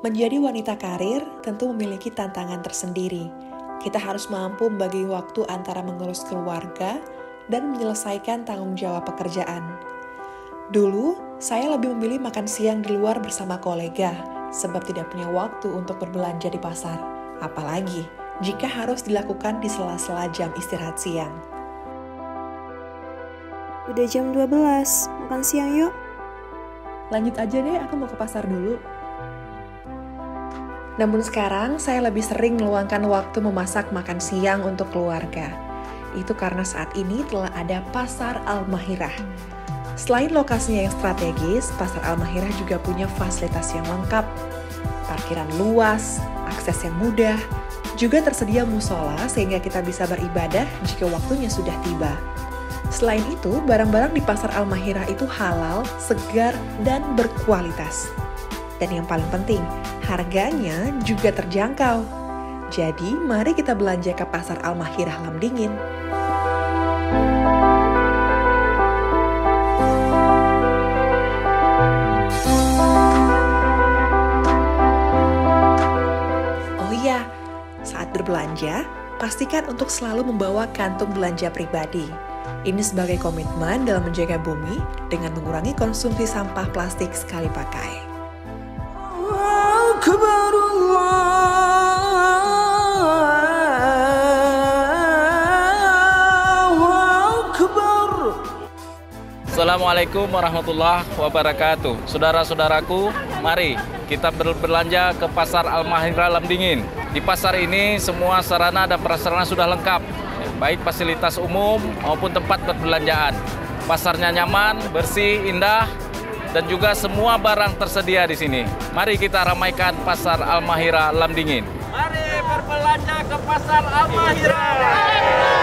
Menjadi wanita karir tentu memiliki tantangan tersendiri. Kita harus mampu membagi waktu antara mengurus keluarga dan menyelesaikan tanggung jawab pekerjaan. Dulu, saya lebih memilih makan siang di luar bersama kolega, sebab tidak punya waktu untuk berbelanja di pasar. Apalagi jika harus dilakukan di sela-sela jam istirahat siang. Udah jam 12, makan siang yuk. Lanjut aja deh, aku mau ke pasar dulu. Namun sekarang saya lebih sering meluangkan waktu memasak makan siang untuk keluarga. Itu karena saat ini telah ada Pasar Al-Mahirah. Selain lokasinya yang strategis, Pasar Al-Mahirah juga punya fasilitas yang lengkap. Parkiran luas, akses yang mudah, juga tersedia musola sehingga kita bisa beribadah jika waktunya sudah tiba. Selain itu, barang-barang di Pasar Al-Mahirah itu halal, segar, dan berkualitas. Dan yang paling penting, harganya juga terjangkau. Jadi, mari kita belanja ke Pasar Al-Mahirah Lamdingin. Oh iya, saat berbelanja, pastikan untuk selalu membawa kantung belanja pribadi. Ini sebagai komitmen dalam menjaga bumi dengan mengurangi konsumsi sampah plastik sekali pakai. Assalamualaikum warahmatullahi wabarakatuh. Saudara-saudaraku, mari kita berbelanja ke Pasar Al-Mahirah Lamdingin. Di pasar ini semua sarana dan prasarana sudah lengkap, baik fasilitas umum maupun tempat perbelanjaan. Pasarnya nyaman, bersih, indah, dan juga semua barang tersedia di sini. Mari kita ramaikan Pasar Al-Mahirah Lamdingin. Mari berbelanja ke Pasar Al-Mahirah.